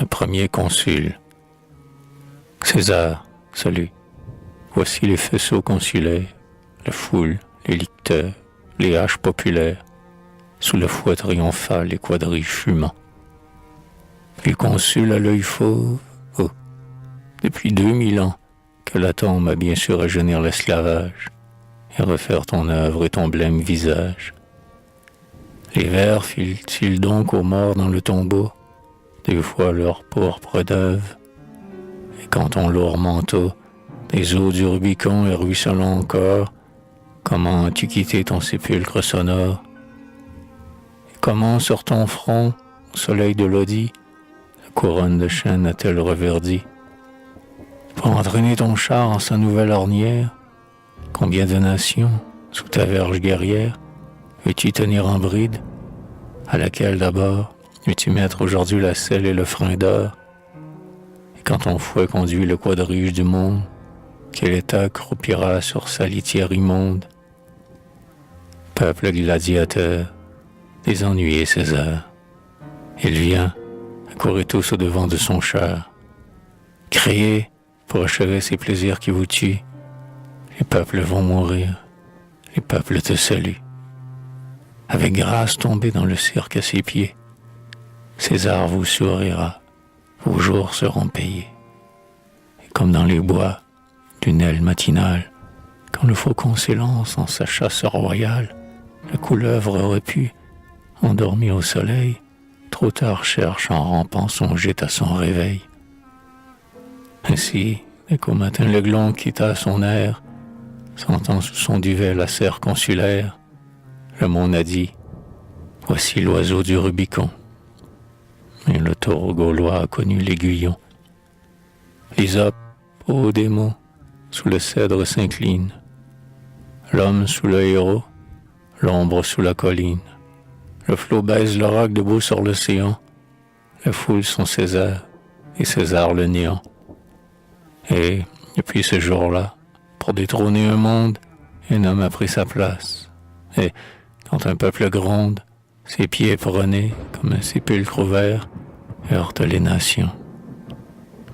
un premier consul. César, salut. Voici les faisceaux consulaires, la foule, les licteurs, les haches populaires, sous le fouet triomphal, les quadrilles fumants. Les consuls à l'œil fauve, oh, depuis 2000 ans, que la tombe a bien su rajeunir l'esclavage et refaire ton œuvre et ton blême visage. Les vers filent-ils donc aux morts dans le tombeau, des fois leur pourpre d'œuvre, et quand ton lourd manteau, des eaux du Rubicon et ruisselant encore, comment as-tu quitté ton sépulcre sonore? Et comment sur ton front, au soleil de Lodi, la couronne de chêne a-t-elle reverdi? Pour entraîner ton char en sa nouvelle ornière, combien de nations, sous ta verge guerrière, veux-tu tenir en bride? À laquelle d'abord veux-tu mettre aujourd'hui la selle et le frein d'or? Et quand ton fouet conduit le quadrige du monde, quel état croupira sur sa litière immonde? Peuple gladiateur, désennuyé César, il vient, accourez tous au devant de son char. Criez pour achever ces plaisirs qui vous tuent. Les peuples vont mourir, les peuples te saluent. Avec grâce tombez dans le cirque à ses pieds. César vous sourira, vos jours seront payés. Et comme dans les bois d'une aile matinale, quand le faucon s'élance en sa chasse royale, la couleuvre repue, endormie au soleil, trop tard cherche en rampant son gîte à son réveil. Ainsi, dès qu'au matin l'aiglon quitta son air, sentant sous son duvet la serre consulaire, le monde a dit, voici l'oiseau du Rubicon. Et le taureau gaulois a connu l'aiguillon. L'Hysope, ô démon, sous le cèdre s'incline. L'homme sous le héros, l'ombre sous la colline. Le flot baise le roc debout sur l'océan. La foule son César, et César le néant. Et, depuis ce jour-là, pour détrôner un monde, un homme a pris sa place. Et, quand un peuple gronde, ses pieds prônés, comme un sépulcre ouvert, heurtent les nations.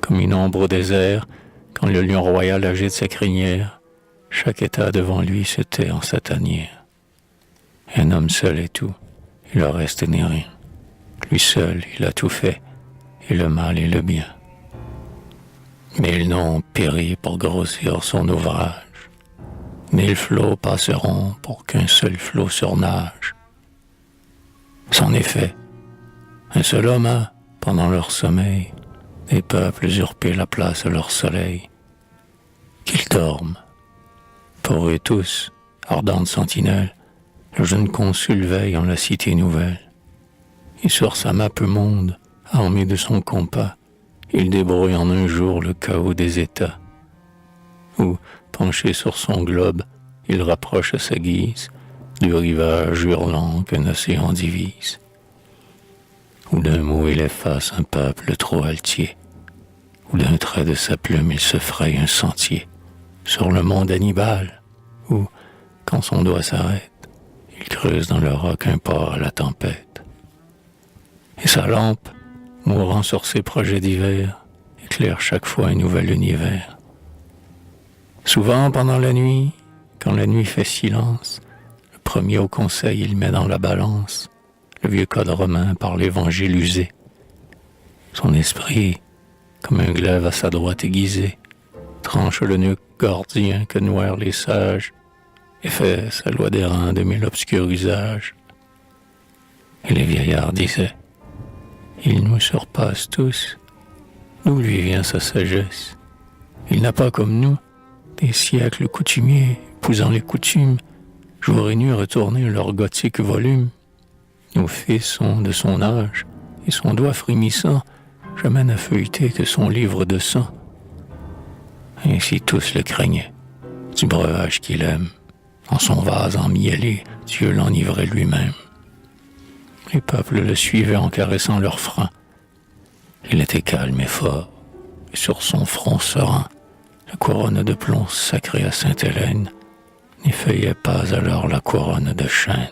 Comme une ombre au désert, quand le lion royal agite sa crinière, chaque état devant lui se tait en sa tanière. Un homme seul est tout, il en reste n'est rien. Lui seul, il a tout fait, et le mal et le bien. Mille noms péri pour grossir son ouvrage. 1000 flots passeront pour qu'un seul flot surnage. C'en est fait. Un seul homme a, pendant leur sommeil, des peuples usurpé la place à leur soleil. Qu'ils dorment. Pour eux tous, ardente sentinelle, le jeune consul veille en la cité nouvelle. Et sur sa map monde, armé de son compas, il débrouille en un jour le chaos des États. Où, penché sur son globe, il rapproche à sa guise du rivage hurlant qu'un océan divise. Ou d'un mot il efface un peuple trop altier, ou d'un trait de sa plume il se fraye un sentier sur le mont Hannibal, où, quand son doigt s'arrête, il creuse dans le roc un port à la tempête. Et sa lampe, mourant sur ses projets d'hiver, éclaire chaque fois un nouvel univers. Souvent pendant la nuit, quand la nuit fait silence, le premier au conseil il met dans la balance le vieux code romain par l'évangile usé. Son esprit, comme un glaive à sa droite aiguisé, tranche le nœud gordien que nouèrent les sages et fait sa loi des reins de 1000 obscurs usages. Et les vieillards disaient, il nous surpasse tous, d'où lui vient sa sagesse. Il n'a pas comme nous des siècles coutumiers, épousant les coutumes, jour et nuit retourner leur gothique volume. Nos fils sont de son âge, et son doigt frémissant jamais n'a feuilleté que son livre de sang. Ainsi tous le craignaient, du breuvage qu'il aime. En son vase emmiellé, Dieu l'enivrait lui-même. Les peuples le suivaient en caressant leurs freins. Il était calme et fort, et sur son front serein, la couronne de plomb sacrée à Sainte-Hélène n'effeuillait pas alors la couronne de chêne.